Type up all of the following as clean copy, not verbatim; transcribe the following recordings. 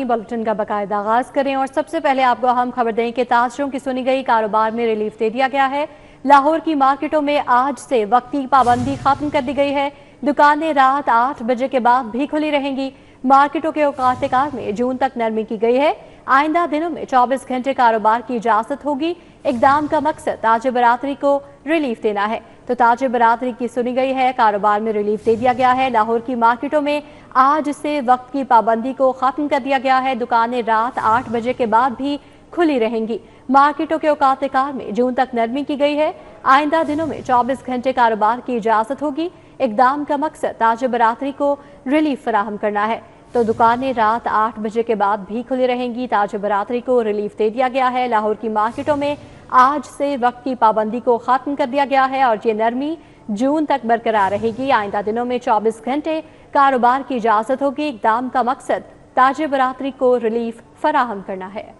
नाज़रीन, बुलेटिन का बाकायदा आगाज करें और सबसे पहले आपको अहम खबर दें कि ताजरों की सुनी गई कारोबार में रिलीफ दे दिया गया है। लाहौर की मार्केटों में आज से वक्ती पाबंदी खत्म कर दी गई है। दुकानें रात 8 बजे के बाद भी खुली रहेंगी। मार्केटों के औकात कार में जून तक नरमी की गई है। आइंदा दिनों में 24 घंटे कारोबार की इजाजत होगी। इकदाम का मकसद ताजिर बरादरी को रिलीफ देना है। तो ताजिर बरादरी की सुनी गई है, कारोबार में रिलीफ दे दिया गया है। लाहौर की मार्केटों में आज से वक्त की पाबंदी को खत्म कर दिया गया है। दुकानें रात 8 बजे के बाद भी खुली रहेंगी। मार्केटों के औकात कार में जून तक नरमी की गई है। आइंदा दिनों में 24 घंटे कारोबार की इजाजत होगी। इकदाम का मकसद ताजिर बरादरी को रिलीफ फराहम करना है। तो दुकानें रात 8 बजे के बाद भी खुली रहेंगी। ताजिर बरादरी को रिलीफ दे दिया गया है। लाहौर की मार्केटों में आज से वक्त की पाबंदी को खत्म कर दिया गया है और ये नरमी जून तक बरकरार रहेगी। आइंदा दिनों में 24 घंटे कारोबार की इजाजत होगी। इकदाम का मकसद ताजिर बरादरी को रिलीफ फराहम करना है।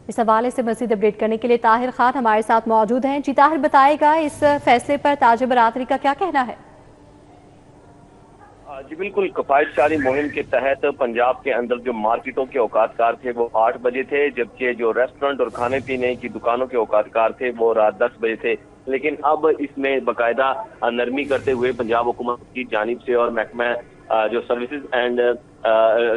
इस हवाले से मजीद अपडेट करने के लिए ताहिर खान हमारे साथ मौजूद हैं। जी ताहिर, बताएगा इस फैसले पर ताजिर बरादरी का क्या कहना है? जी बिल्कुल, किफायतशारी मुहिम के तहत पंजाब के अंदर जो मार्केटों के औकात कार थे वो 8 बजे थे, जबकि जो रेस्टोरेंट और खाने पीने की दुकानों के औकात कार थे वो रात 10 बजे थे। लेकिन अब इसमें बाकायदा नरमी करते हुए पंजाब हुकूमत की जानिब से और महकमा जो सर्विसेज एंड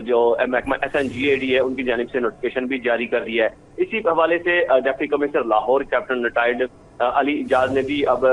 जो महकमा SNGAD है उनकी जानिब से नोटिफिकेशन भी जारी कर दिया है। इसी हवाले से deputy commissioner Lahore captain retired Ali Ijaz ने भी अब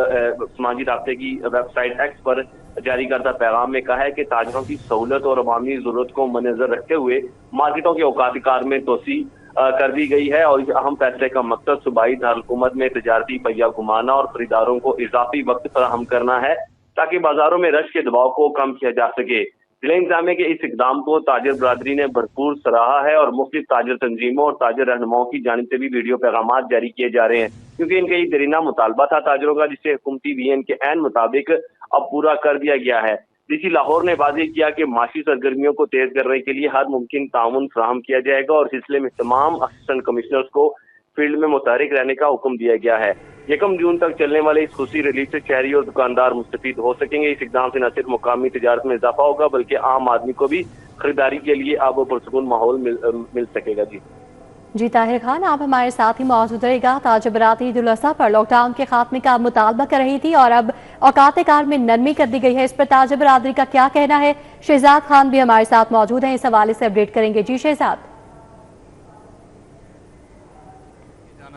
समाजी राब्ते की वेबसाइट एक्स पर जारी करता पैगाम में कहा है कि ताजरों की सहूलत और अवामी जरूरत को मद्देनजर रखते हुए मार्केटों के औकात कार में तोसी कर दी गई है और इस अहम फैसले का मकसद सूबाई दारकूमत में तजारती पहिया घुमाना और खरीदारों को इजाफी वक्त फराहम करना है ताकि बाजारों में रश के दबाव को कम किया जा सके। जिला इंतजामिया के इस इकदाम को ताजिर बरादरी ने भरपूर सराहा है और मुख्तलिफ ताजिर तंजीमों और ताजिर रहनुमाओं की जानिब से भी वीडियो पैगाम जारी किए जा रहे हैं, क्योंकि इनका ये दरीना मुतालबा था ताजिरों का, जिसे हुकूमती VN के ऐन मुताबिक अब पूरा कर दिया गया है। DC लाहौर ने वाज़ेह किया कि माशी सरगर्मियों को तेज करने के लिए हर मुमकिन ताउन फराहम किया जाएगा और इस सिलसिले में तमाम असिस्टेंट कमिश्नर्स को फील्ड में मुतहरिक रहने का हुक्म दिया गया है। 1 जून तक चलने वाले इस खुशी रिलीफ से शहरी और दुकानदार मुस्तफीद हो सकेंगे। इस इकदाम से न सिर्फ मुकामी तजारत में इजाफा होगा बल्कि आम आदमी को भी खरीदारी के लिए अब पुरसकून माहौल मिल सकेगा। जी ताहिर खान, आप हमारे साथ ही मौजूद रहेगा। ताजिर बरादरी ईद उल अज़हा पर लॉकडाउन के खात्मे का मुतालबा कर रही थी और अब औकात कार में नरमी कर दी गई है। इस पर ताजिर बरादरी का क्या कहना है? शहजाद खान भी हमारे साथ मौजूद हैं, इस हवाले से अपडेट करेंगे। जी शहजाद।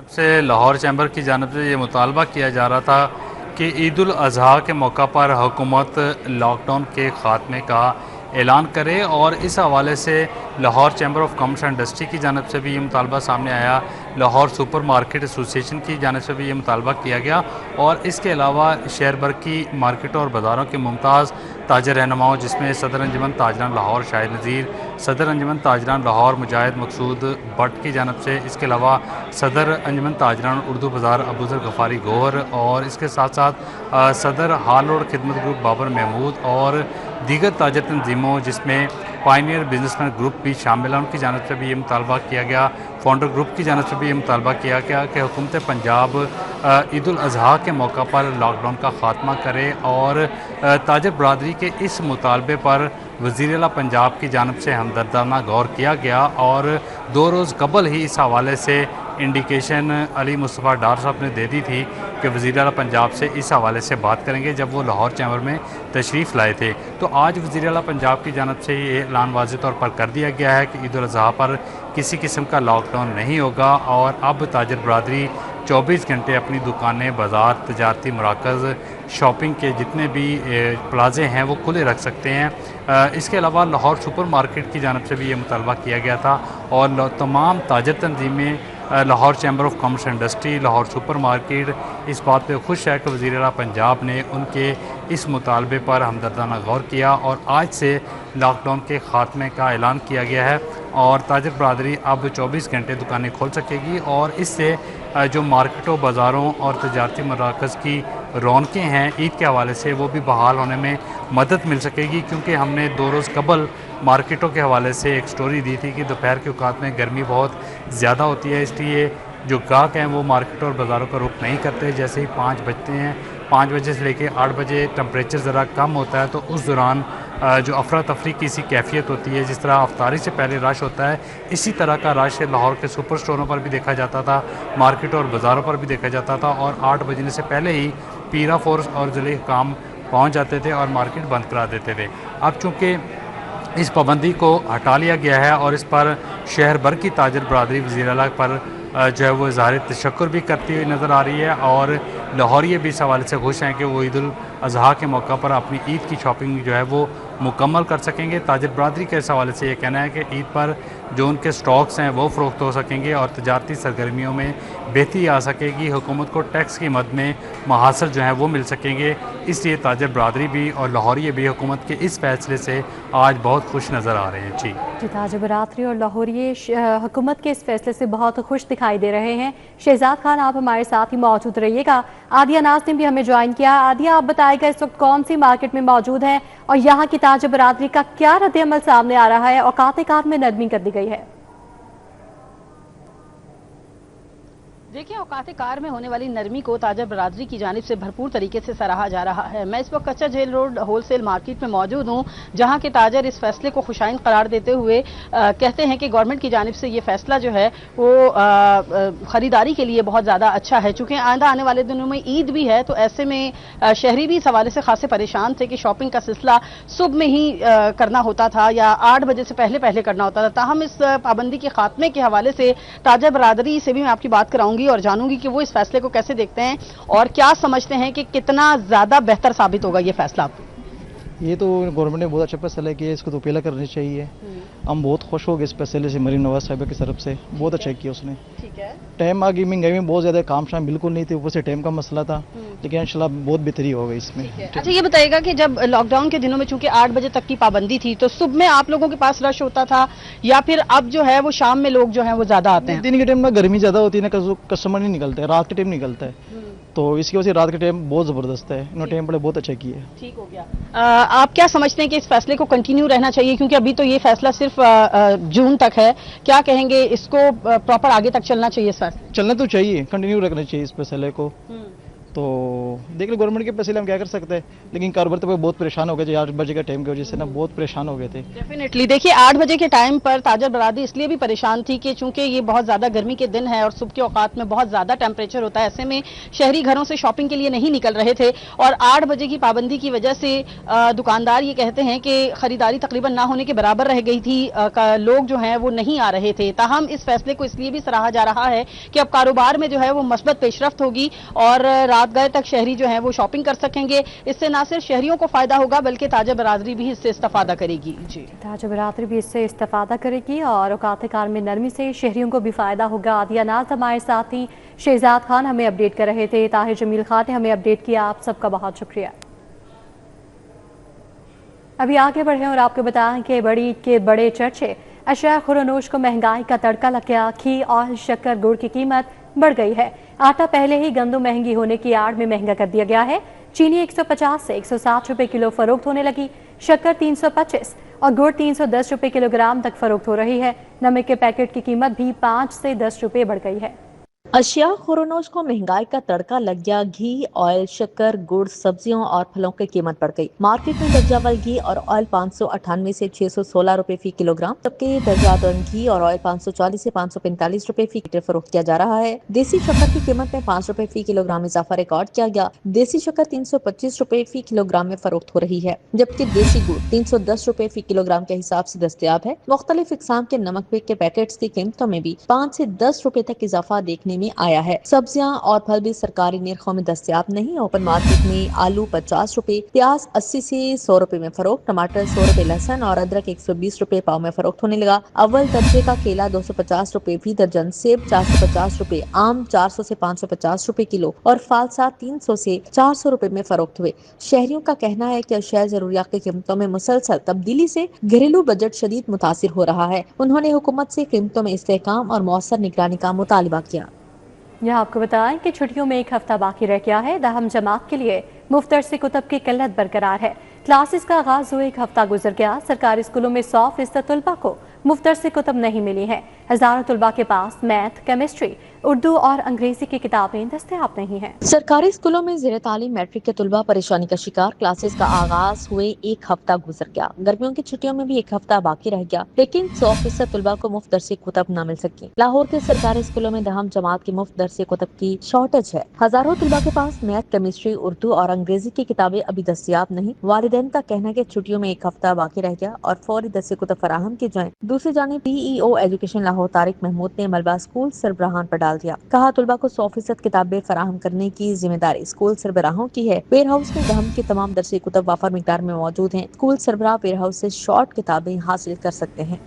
से लाहौर चैम्बर की जानिब से ये मुतालबा किया जा रहा था कि ईद उल अज़हा के मौका पर हुकूमत लॉकडाउन के ख़ात्मे का ऐलान करे और इस हवाले से Lahore chamber of commerce and industry की जानिब से भी ये मुतालबा सामने आया। लाहौर सुपर मार्केट एसोसिएशन की जानिब से भी ये मुतालबा किया गया और इसके अलावा शहर भर की मार्केटों और बाज़ारों के मुमताज़ ताजिर रहनुमाओं, जिसमें सदर अंजुमन ताजरान लाहौर शाहिद नज़ीर, सदर अंजुमन ताजरान लाहौर मुजाहिद मकसूद भट्ट की जानिब से, इसके अलावा सदर अंजुमन ताजरान उर्दू बाज़ार अबूज़र गफ़ारी गौहर और इसके साथ साथ सदर हाल और खिदमत ग्रुप बाबर महमूद और दीगर ताजर तंजीमों जिसमें पायनियर बिजनेसमैन ग्रुप भी शामिल है, उनकी जानिब से भी ये मुतालबा किया गया। फाउंडर ग्रुप की जानिब से भी ये मुतालबा किया गया कि हुकूमत पंजाब ईद उल अज़हा के मौका पर लॉकडाउन का ख़ात्मा करे और ताजिर बरादरी के इस मुतालबे पर वज़ीर आला पंजाब की जानिब से हमदर्दाना गौर किया गया और 2 रोज़ कबल ही इस हवाले से इंडिकेशन अली मुस्तफ़ा डार साहब ने दे दी थी कि वज़ीर आला पंजाब से इस हवाले से बात करेंगे जब वो लाहौर चैम्बर में तशरीफ़ लाए थे। तो आज वज़ीर आला पंजाब की जानिब से ये ऐलान वाज़ेह तौर पर कर दिया गया है कि ईद उल अज़हा पर किसी किस्म का लॉकडाउन नहीं होगा और अब ताजिर बरादरी 24 घंटे अपनी दुकानें, बाज़ार, तजारती मराकज़, शॉपिंग के जितने भी प्लाजे हैं वो खुले रख सकते हैं। इसके अलावा लाहौर सुपर मार्केट की जानिब से भी ये मुतालबा किया गया था और तमाम ताजर तंजीमें, Lahore chamber of commerce industry, Lahore super market इस बात पे खुश है कि वज़ीर आला पंजाब ने उनके इस मुतालबे पर हमदर्दाना गौर किया और आज से लॉकडाउन के ख़ात्मे का ऐलान किया गया है और ताजिर बरादरी अब 24 घंटे दुकानें खोल सकेगी और इससे जो मार्केटों, बाज़ारों और तजारती मराकज़ की रौनकें हैं ईद के हवाले से वो भी बहाल होने में मदद मिल सकेगी, क्योंकि हमने 2 रोज़ कबल मार्केटों के हवाले से एक स्टोरी दी थी कि दोपहर के औकात में गर्मी बहुत ज़्यादा होती है, इसलिए जो गाहक हैं वो मार्केटों और बाज़ारों का रुख नहीं करते। जैसे ही 5 बजते हैं 5 बजे से लेके 8 बजे टेम्परेचर ज़रा कम होता है, तो उस दौरान जो अफरा तफरी की सी कैफियत होती है, जिस तरह अफ्तारी से पहले रश होता है, इसी तरह का रश लाहौर के सुपर स्टोरों पर भी देखा जाता था, मार्केटों और बाज़ारों पर भी देखा जाता था, और 8 बजने से पहले ही पीरा फोर्स और ज़िले हुकाम पहुँच जाते थे और मार्केट बंद करा देते थे। अब चूँकि इस पाबंदी को हटा लिया गया है और इस पर शहर भर की ताजर बरादरी वज़ीर आला पर जो है वो इज़हार तशक्कुर भी करती हुई नज़र आ रही है, और लाहौरिये भी इस हवाले से खुश हैं कि वो ईद उल अज़हा के मौका पर अपनी ईद की शॉपिंग जो है वो मुकम्मल कर सकेंगे। ताजर बरादरी के इस हवाले से ये कहना है कि ईद पर जो उनके स्टॉक्स हैं वो फ़रोख्त हो सकेंगे और तजारती सरगर्मियों में बेहतरी आ सकेगी, हुकूमत को टैक्स की मद में महासर जो हैं वो मिल सकेंगे। इसलिए ताजर बरादरी भी और लाहौरिये भी हुकूमत के इस फैसले से आज बहुत खुश नज़र आ रहे हैं। जी, ताजर बरादरी और लाहौरिये हुकूमत के इस फैसले से बहुत खुश दिखाई दे रहे हैं। शहजाद खान, आप हमारे साथ ही मौजूद रहिएगा। आदिया नाज ने भी हमें ज्वाइन किया। आदिया, आप बताइएगा इस वक्त कौन सी मार्केट में मौजूद हैं और यहाँ की ताजर बरादरी का क्या रद्द-ए-अमल सामने आ रहा है? औकात कार में नरमी कर दी गई है। देखिए, औकात कार में होने वाली नरमी को ताजर बरादरी की जानिब से भरपूर तरीके से सराहा जा रहा है। मैं इस वक्त कच्चा झील रोड होलसेल मार्केट में मौजूद हूँ, जहाँ के ताजर इस फैसले को खुशाइन करार देते हुए कहते हैं कि गवर्नमेंट की जानिब से ये फैसला जो है वो खरीदारी के लिए बहुत ज़्यादा अच्छा है। चूँकि आइंदा आने वाले दिनों में ईद भी है, तो ऐसे में शहरी भी इस हवाले से खासे परेशान थे कि शॉपिंग का सिलसिला सुबह में ही करना होता था या 8 बजे से पहले करना होता था। ताहम इस पाबंदी के खात्मे के हवाले से ताजर बरादरी से भी मैं आपकी बात कराऊंगी और जानूंगी कि वो इस फैसले को कैसे देखते हैं और क्या समझते हैं कि कितना ज्यादा बेहतर साबित होगा ये फैसला। ये तो गवर्नमेंट ने बहुत अच्छा फैसला किया, इसको तो पहला करनी चाहिए। हम बहुत खुश हो गए इस फैसले से, मरीम नवाज साहिबा की तरफ से बहुत अच्छा किया उसने। ठीक है, टाइम आ गई, महंगाई में बहुत ज्यादा काम शाम बिल्कुल नहीं थे, ऊपर से टाइम का मसला था, लेकिन इंशाल्लाह बहुत बेहतरी हो गई इसमें। अच्छा, ये बताइएगा कि जब लॉकडाउन के दिनों में चूंकि 8 बजे तक की पाबंदी थी, तो सुबह में आप लोगों के पास रश होता था या फिर अब जो है वो शाम में लोग जो है वो ज्यादा आते हैं? दिन के टाइम में गर्मी ज्यादा होती है ना, कस्टमर नहीं निकलता है, रात के टाइम निकलता है, तो इसकी वजह से रात के टाइम बहुत जबरदस्त है। इन्होंने टाइम बड़े बहुत अच्छा किया है। ठीक हो गया। आप क्या समझते हैं कि इस फैसले को कंटिन्यू रहना चाहिए, क्योंकि अभी तो ये फैसला सिर्फ जून तक है, क्या कहेंगे इसको प्रॉपर आगे तक चलना चाहिए? सर, चलना तो चाहिए, कंटिन्यू रखना चाहिए इस फैसले को। तो देख लो गवर्नमेंट के फैसले हम क्या कर सकते हैं, लेकिन कारोबार तो बहुत परेशान हो गए थे 8 बजे के टाइम की वजह से ना, बहुत परेशान हो गए थे। डेफिनेटली। देखिए, 8 बजे के टाइम पर ताजर बरादरी इसलिए भी परेशान थी कि चूंकि ये बहुत ज्यादा गर्मी के दिन है और सुबह के औकात में बहुत ज्यादा टेम्परेचर होता है, ऐसे में शहरी घरों से शॉपिंग के लिए नहीं निकल रहे थे और 8 बजे की पाबंदी की वजह से दुकानदार ये कहते हैं कि खरीदारी तकरीबन ना होने के बराबर रह गई थी, लोग जो है वो नहीं आ रहे थे। ताहम इस फैसले को इसलिए भी सराहा जा रहा है कि अब कारोबार में जो है वो मस्बत पेशरफ्त होगी और रात गए तक शहरी जो है वो शॉपिंग कर सकेंगे। इससे ना सिर्फ शहरियों को फायदा होगा बल्कि ताजर बरादरी भी इससे इस्तेफादा करेगी। जी, ताजर बरादरी भी इससे इस्तेफादा करेगी और औकात कार में नरमी से शहरियों को भी फायदा होगा। आदिया नाज हमारे साथ ही शहजाद खान हमें अपडेट कर रहे थे, ताहिर जमील खान ने हमें अपडेट किया। आप सबका बहुत शुक्रिया। अभी आगे बढ़े और आपको बताएं कि बड़ी ईद के बड़े चर्चे, अशया खुरनोश को महंगाई का तड़का लग गया। घी, ऑयल, शक्कर, गुड़ की कीमत बढ़ गई है। आटा पहले ही गंदम महंगी होने की आड़ में महंगा कर दिया गया है। चीनी 150 से 160 रुपए किलो फरोख्त होने लगी। शक्कर 325 और गुड़ 310 रुपए किलोग्राम तक फरोख्त हो रही है। नमक के पैकेट की कीमत भी 5 से 10 रुपए बढ़ गई है। अशिया खुरनोश को महंगाई का तड़का लग गया। घी, ऑयल, शक्कर, गुड़, सब्जियों और फलों की कीमत बढ़ गई। मार्केट में दर्जावाल घी और ऑयल 598 से 616 रुपए फी किलोग्राम, जबकि दर्जादार घी और ऑयल 540 से 545 रुपए फी लीटर फरोख्त किया जा रहा है। देसी शक्कर की कीमत में 5 रुपए फी किलोग्राम इजाफा रिकॉर्ड किया गया। देसी शक्कर 325 रुपए फी किलोग्राम में फरोख्त हो रही है, जबकि देसी गुड़ 310 रुपए फी किलोग्राम के हिसाब से दस्तयाब है। मुख्तलिफ इकसाम के नमक के पैकेट्स की कीमतों में भी 5 से 10 रुपए तक इजाफा देखने में आया है। सब्जियां और फल भी सरकारी निर्खों में दस्तयाब नहीं। ओपन मार्केट में आलू 50 रुपए, प्याज 80 से 100 रुपए में फरोख्त, टमाटर 100 रुपए, लहसुन और अदरक 120 रुपए पाव में फरोख्त होने लगा। अव्वल दर्जे का केला 250 रुपए फी दर्जन, सेब 450 रुपए, आम 400 से 550 रुपए किलो और फालसा 300 से 400 रुपए में फरोख्त हुए। शहरियों का कहना है कि अशिया जरूरियात की कीमतों में मुसलसल तब्दीली से घरेलू बजट शदीद मुतासिर हो रहा है। उन्होंने हुकूमत से कीमतों में इस्तेहकाम और मौसर निगरानी का मुतालबा किया। यह आपको बताएं कि छुट्टियों में 1 हफ्ता बाकी रह गया है। दहम जमात के लिए मुफ्त दर्स कुतब की किल्लत बरकरार है। क्लासेस का आगाज हुए 1 हफ्ता गुजर गया। सरकारी स्कूलों में 100% तलबा को मुफ्त दर्स कुतब नहीं मिली है। हजारों तलबा के पास मैथ, केमिस्ट्री उर्दू और अंग्रेजी की किताबें दस्तयाब नहीं हैं। सरकारी स्कूलों में ज़ेर तालीम मैट्रिक के तलबा परेशानी का शिकार। क्लासेस का आगाज हुए एक हफ्ता गुजर गया। गर्मियों की छुट्टियों में भी एक हफ्ता बाकी रह गया, लेकिन 100% तलबा को मुफ्त दरसी कुतब न मिल सकी। लाहौर के सरकारी स्कूलों में दहम जमात की मुफ्त दरसी कुतब की शॉर्टेज है। हजारों तलबा के पास मैथ, केमिस्ट्री, उर्दू और अंग्रेजी की किताबें अभी दस्तयाब नहीं। वालिदैन का कहना है कि छुट्टियों में एक हफ्ता बाकी रह गया और फौरी दरसी कुतब फराहम की जाए। दूसरी जानिब PEO एजुकेशन लाहौर तारिक महमूद ने मलबा स्कूल सरबराहान पर डाल दिया। कहा, तलबा को 100% किताबें फराहम करने की जिम्मेदारी स्कूल सरबराहों की है। वेयर हाउस में दहम की तमाम दरसी कुतब वाफर मिकदार में मौजूद हैं। स्कूल सरबराह वेयर हाउस से शॉर्ट किताबें हासिल कर सकते हैं।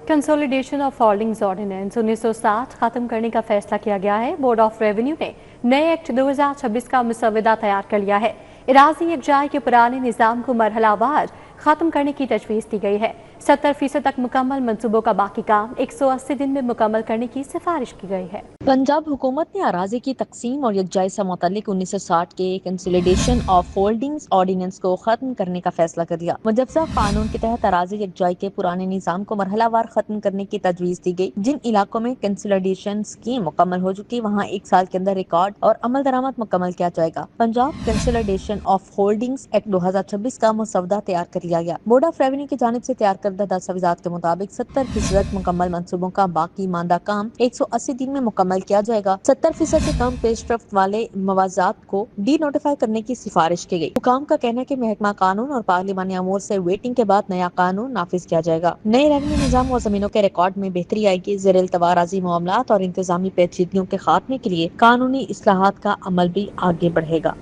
कंसोलिडेशन ऑफ होल्डिंग्स ऑर्डिनेंस 1960 खत्म करने का फैसला किया गया है। बोर्ड ऑफ रेवेन्यू ने नए एक्ट 2026 का मुसवदा तैयार कर लिया है। इराजी यकजाई के पुराने निज़ाम को मरहलावार खत्म करने की तजवीज़ दी गई है। 70% तक मुकम्मल मंसूबों का बाकी काम 180 दिन में मुकम्मल करने की सिफारिश की गई है। पंजाब हुकूमत ने अराजी की तकसीम और यकजाई से मुतल्लिक 1960 के कंसोलिडेशन ऑफ होल्डिंग्स ऑर्डिनेंस को खत्म करने का फैसला कर लिया। मुजवजा कानून के तहत अराजी यकजाई के पुराने निज़ाम को मरहलावार खत्म करने की तजवीज़ दी गई। जिन इलाकों में कंसोलिडेशन स्कीम मुकम्मल हो चुकी, वहाँ 1 साल के अंदर रिकॉर्ड और अमल दरामद मुकम्मल किया जाएगा। Punjab consolidation of holdings act 2026 का मुसवदा तैयार कर लिया गया। बोर्ड ऑफ रेवेन्यू की जानिब से तैयार करदा दस्तावेज़ात के मुताबिक 70% मुकम्मल मंसूबों का बाकी मानदा काम 180 दिन में मुकम्मल किया जाएगा। 70% से कम पेशरफ्त वाले मवाज़ात को डी नोटिफाई करने की सिफारिश की गई। हुकाम का कहना है कि महकमा कानून और पार्लिमानी अमूर से वेटिंग के बाद नया कानून नाफिज किया जाएगा। नए रेवेन्यू निज़ाम और जमीनों के रिकॉर्ड में बेहतरी आएगी। ज़ेर इल्तवा अराज़ी मामलात और इंतजामी पेचीदगियों के खात्मे के लिए कानूनी इस्लाहात का अमल भी आगे बढ़ेगा।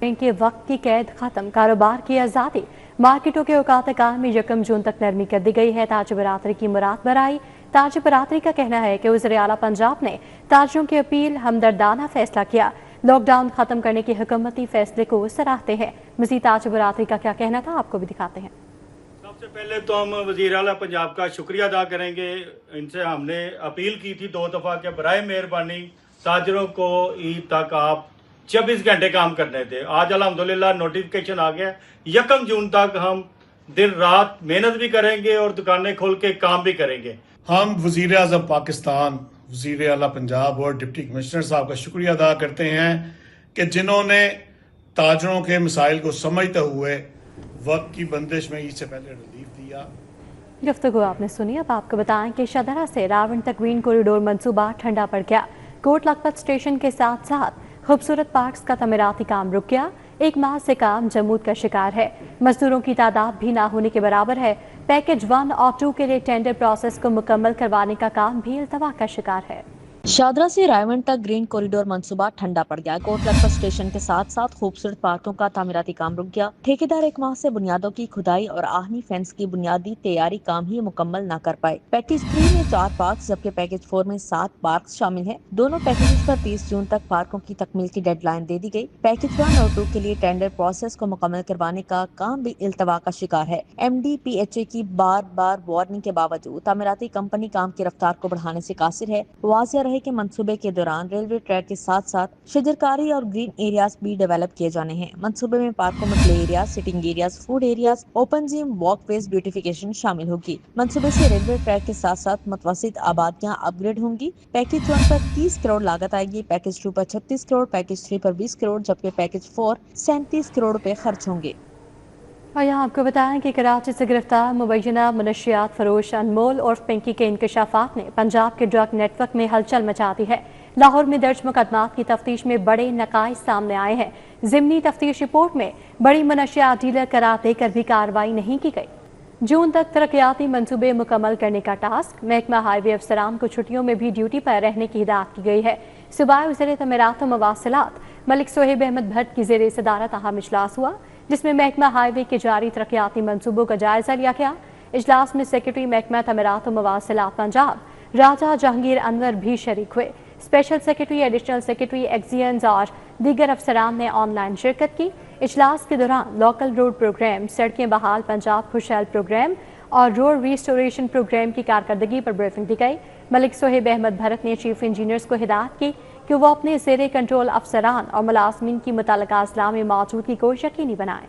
के वक्त की कैद खत्म, कारोबार की आज़ादी। मार्केटों के औकात कार में 1 जून तक नरमी कर दी गई है। ताज बरादरी की मुराद बराई। ताज बरादरी का कहना है कि वज़ीर आला पंजाब ने ताजरों की अपील हमदर्दाना फैसला किया। लॉकडाउन खत्म करने के हुकूमती फैसले को सराहते हैं। मज़ीद ताज बरादरी का क्या कहना था, आपको भी दिखाते हैं। सबसे पहले तो हम वज़ीर आला पंजाब का शुक्रिया अदा करेंगे। इनसे हमने अपील की थी 2 दफ़ा के बराए मेहरबानी ताजरों को ईद तक आप 24 घंटे काम करने थे। आज अल्हम्दुलिल्लाह नोटिफिकेशन आ गया। 1 जून तक हम दिन रात मेहनत भी करेंगे और दुकानें खोल के काम भी करेंगे। हम वज़ीर आज़म पाकिस्तान, वज़ीर आला पंजाब और डिप्टी कमिश्नर साहब का शुक्रिया अदा करते हैं कि जिन्होंने ताजरों के मसाइल को समझते हुए वक्त की बंदिश में इससे पहले रिलीफ दिया। गुफ्तगू आपने सुनी। अब आपको बताएं कि शदरा से रावण तक ग्रीन कॉरिडोर मंसूबा ठंडा पड़ गया। कोट लखपत स्टेशन के साथ साथ खूबसूरत पार्क्स का तमीराती काम रुक गया। 1 माह से काम जमूद का शिकार है। मजदूरों की तादाद भी ना होने के बराबर है। पैकेज 1 और 2 के लिए टेंडर प्रोसेस को मुकम्मल करवाने का काम भी इल्तवा का शिकार है। शादरा से रायवन तक ग्रीन कॉरिडोर मंसूबा ठंडा पड़ गया। कोट लखपत स्टेशन के साथ साथ खूबसूरत पार्कों का तामीराती काम रुक गया। ठेकेदार 1 माह से बुनियादों की खुदाई और आहनी फेंस की बुनियादी तैयारी काम ही मुकम्मल न कर पाए। पैकेज 3 में 4 पार्क जबकि पैकेज 4 में 7 पार्क शामिल हैं। दोनों पैकेज पर 30 जून तक पार्कों की तकमील की डेडलाइन दे दी गई। पैकेज 1 और 2 के लिए टेंडर प्रोसेस को मुकम्मल करवाने का काम भी इल्तवा का शिकार है। MDPHA की बार बार वार्निंग के बावजूद तामीराती कंपनी काम की रफ्तार को बढ़ाने से कासिर है। वाज़ेह रहे कि मंसूबे के दौरान रेलवे ट्रैक के साथ साथ शजरकारी और ग्रीन एरियाज भी डेवलप किए जाने हैं। मंसूबे में पार्कों में play areas, sitting areas, food areas, open gym, walkways, beautification शामिल होगी। मंसूबे से रेलवे ट्रैक के साथ साथ मुतवस्सित आबादियां अपग्रेड होंगी। पैकेज 1 पर 30 करोड़ लागत आएगी। पैकेज 2 पर 36 करोड़, पैकेज 3 पर 20 करोड़ जबकि पैकेज 4 37 करोड़ रुपए खर्च होंगे। और यहाँ आपको बताएं कि कराची से गिरफ्तार मुबैना मनशियात फरोश अनमोल और पिंकी के इंकशाफात ने पंजाब के ड्रग नेटवर्क में हलचल मचा दी है। लाहौर में दर्ज मुकदमात की तफ्तीश में बड़े नकाइस सामने आए हैं। ज़िमनी तफ्तीश रिपोर्ट में बड़ी मनशियात डीलर करार देकर भी कार्रवाई नहीं की गई। जून तक तरक्याती मंसूबे मुकम्मल करने का टास्क। महकमा हाईवे अफसरान को छुट्टियों में भी ड्यूटी पर रहने की हिदायत की गई है। सुबह वज़ीर तमीरात व मवासिलात मलिक सोहेब अहमद भट्ट की ज़ेर सदारत अहम इजलास हुआ जिसमें महकमा हाईवे के जारी तरक्याती मंसूबों का जायजा लिया गया। इजलास में सेक्रेटरी महकमा तमीरात व मवासिलात पंजाब राजा जहांगीर अनवर भी शरीक हुए। स्पेशल सेक्रेटरी, एडिशनल सेक्रेटरी, एक्जियंस और दीगर अफसरान ने ऑनलाइन शिरकत की। इजलास के दौरान लोकल रोड प्रोग्राम, सड़कें बहाल पंजाब खुशहाल प्रोग्राम और रोड रिस्टोरेशन प्रोग्राम की कारकर्दगी पर ब्रीफिंग दी गई। मलिक सोहेब अहमद भरत ने चीफ इंजीनियर्स को हिदायत की कि वो अपने ज़ेरे कंट्रोल अफसरान और मुलाजमीन की मुतल्लिका अजला में मौजूदगी को यकीनी बनाएं।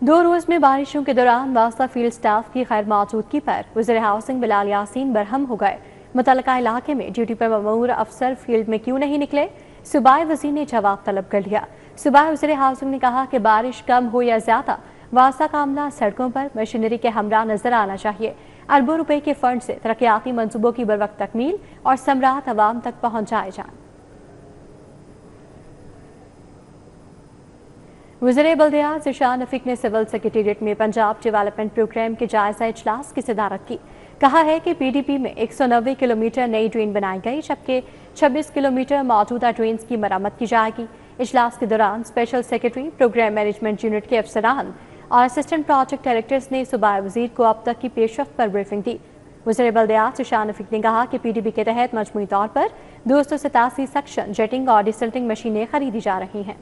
दो रोज में बारिशों के दौरान वास्ता फील्ड स्टाफ की खैर मौजूदगी पर वज़ीर हाउसिंग बिलाल यासीन बरहम हो गए। मुतल्लिका इलाके में ड्यूटी पर ममूर अफसर फील्ड में क्यों नहीं निकले? सूबाई वज़ीर ने जवाब तलब कर लिया। सूबाई वज़ीर हाउसिंग ने कहा कि बारिश कम हो या ज्यादा, वास्ता का अमला सड़कों पर मशीनरी के हमरा नजर आना चाहिए। अरबों रुपए के फंड से तरक्याती मंसूबों की बरवक्त तकमील और समरात अवाम तक पहुंचाए जाएं। वज़ीर बल्दियात ज़िशान रफ़ीक ने सिविल सेक्रेटेरिएट में पंजाब डेवलपमेंट प्रोग्राम के जायजा इजलास की सदारत की। कहा है कि पीडीपी में 190 किलोमीटर नई ड्रेन बनाई गई, जबकि 26 किलोमीटर मौजूदा ड्रेन्स की मरम्मत की जाएगी। इजलास के दौरान special secretary, programme management unit के अफसरान और असिस्टेंट प्रोजेक्ट डायरेक्टर्स ने सूबाई वज़ीर को अब तक की पेशरफ्त पर ब्रीफिंग दी। वज़ीर बल्दियात ज़िशान रफ़ीक ने कहा कि पीडीपी के तहत मजमूई तौर पर 287 सक्शन, जेटिंग और डिसल्टिंग मशीनें खरीदी जा रही हैं।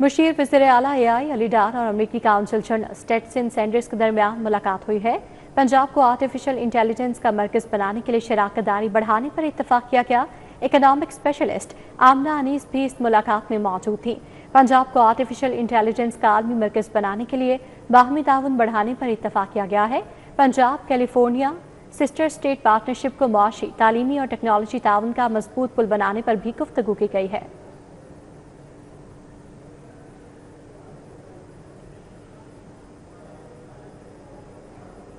मुशीर वज़ीर आला एआई अली डार और अमरीकी काउंसिल जनरल स्टेटसन सैंडर्स के दरमियान मुलाकात हुई है। पंजाब को आर्टिफिशियल इंटेलिजेंस का मरकज बनाने के लिए शराकत दारी बढ़ाने पर इत्तफाक किया गया। इकोनॉमिक स्पेशलिस्ट आमना अनीस भी इस मुलाकात में मौजूद थी। पंजाब को आर्टिफिशियल इंटेलिजेंस का आलमी मरकज बनाने के लिए बाहमी ताउन बढ़ाने पर इत्तफाक किया गया है। Punjab California sister state partnership को मुआशी, तालीमी और टेक्नोलॉजी ताउन का मजबूत पुल बनाने पर भी गुफ्तगू की गई है।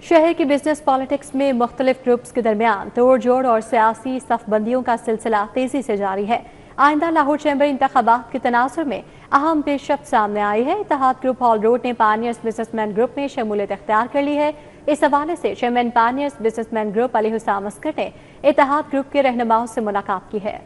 शहर की बिजनेस पॉलिटिक्स में मुख्तलिफ ग्रुप्स के दरमियान तोड़ जोड़ और सियासी सफबंदियों का सिलसिला तेजी से जारी है। आइंदा लाहौर चैम्बर इंतखाबात के तनासुर में अहम पेशरफ्त सामने आई है। इत्तेहाद ग्रुप हॉल रोड ने पानियर्स बिजनेसमैन ग्रुप में शमूलियत इख्तियार कर ली है। इस हवाले से chairman pioneers businessman group Ali Hussain Askar ने इत्तेहाद ग्रुप के रहनुमाओं से मुलाकात की है।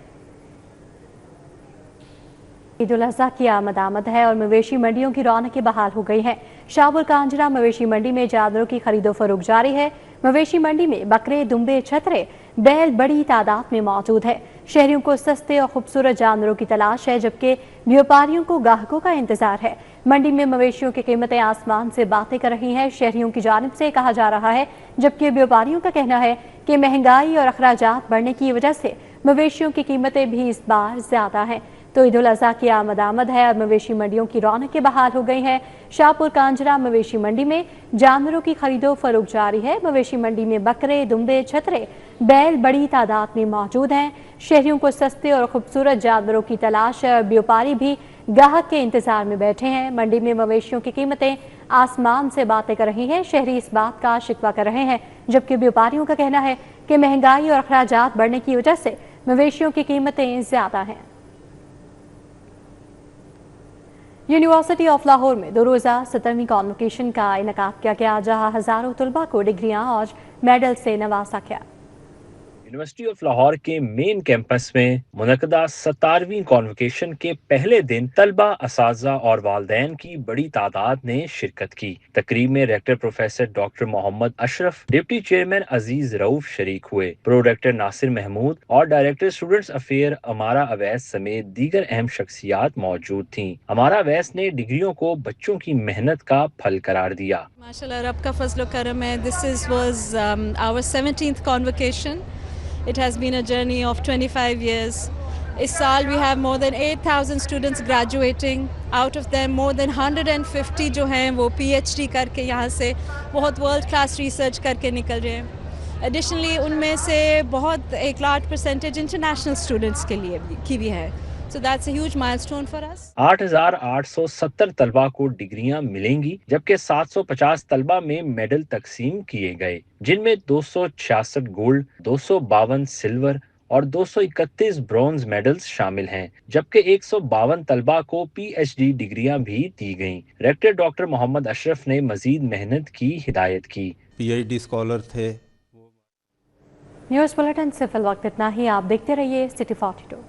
ईद उल अज़हा की आमद है और मवेशी मंडियों की रौनकें बहाल हो गई हैं। शाहपुर कांजरा मवेशी मंडी में जानवरों की खरीदो फरोख्त जारी है। मवेशी मंडी में बकरे, दुम्बे, छतरे, बैल बड़ी तादाद में मौजूद है। शहरियों को सस्ते और खूबसूरत जानवरों की तलाश है, जबकि व्यापारियों को ग्राहकों का इंतजार है। मंडी में मवेशियों की कीमतें आसमान से बातें कर रही हैं, शहरियों की जानिब से कहा जा रहा है, जबकि व्यापारियों का कहना है कि महंगाई और अखराजात बढ़ने की वजह से मवेशियों की कीमतें भी इस बार ज्यादा हैं। तो ईद उल अज़हा की आमद है और मवेशी मंडियों की रौनकें बहाल हो गई हैं। शाहपुर कांजरा मवेशी मंडी में जानवरों की खरीदो फरोख्त जारी है। मवेशी मंडी में बकरे, दुम्बे, छतरे, बैल बड़ी तादाद में मौजूद हैं। शहरियों को सस्ते और खूबसूरत जानवरों की तलाश है और व्यापारी भी ग्राहक के इंतजार में बैठे हैं। मंडी में मवेशियों की कीमतें आसमान से बातें कर रही हैं। शहरी इस बात का शिकवा कर रहे हैं, जबकि व्यापारियों का कहना है कि महंगाई और अखराजात बढ़ने की वजह से मवेशियों की कीमतें ज्यादा हैं। यूनिवर्सिटी ऑफ लाहौर में 2 रोज़ा 17वीं कॉन्वोकेशन का इनेकाद किया गया, जहां हजारों तलबा को डिग्रियां और मेडल से नवाजा गया। यूनिवर्सिटी ऑफ लाहौर के मेन कैंपस में मुनक़दा 17वीं कॉन्वोकेशन के पहले दिन तलबा, असातिज़ा और वालिदैन की बड़ी तादाद ने शिरकत की। तकरीब में rector professor doctor Mohammad Ashraf, deputy chairman Aziz Rauf शरीक हुए। प्रो रेक्टर नासिर महमूद और डायरेक्टर स्टूडेंट्स अफेयर अमारा अवैस समेत दीगर अहम शख्सियात मौजूद थीं। अमारा अवैस ने डिग्रियों को बच्चों की मेहनत का फल करार दिया। माशाल्लाह रब का फजल करम है। This was our 17th convocation. It has been a journey of 25 years. इस साल we have more than 8,000 students graduating. Out of them more than 150 जो हैं वो PhD करके यहाँ से बहुत world class research करके निकल रहे हैं। Additionally उनमें से बहुत एक large percentage international students के लिए की भी है। So that's a huge milestone for us. 8,870 तलबा को डिग्रियां मिलेंगी, जबकि 750 तलबा में मेडल तकसीम किए गए, जिनमें 266 गोल्ड, 252 सिल्वर और 231 ब्रॉन्ज मेडल्स शामिल हैं, जबकि 152 तलबा को PhD डिग्रियां भी दी गईं। रेक्टर डॉक्टर मोहम्मद अशरफ ने मजीद मेहनत की हिदायत की। PhD स्कॉलर थे। न्यूज़ बुलेटिन से फिल वक्त इतना ही। आप देखते रहिए सिटी 42।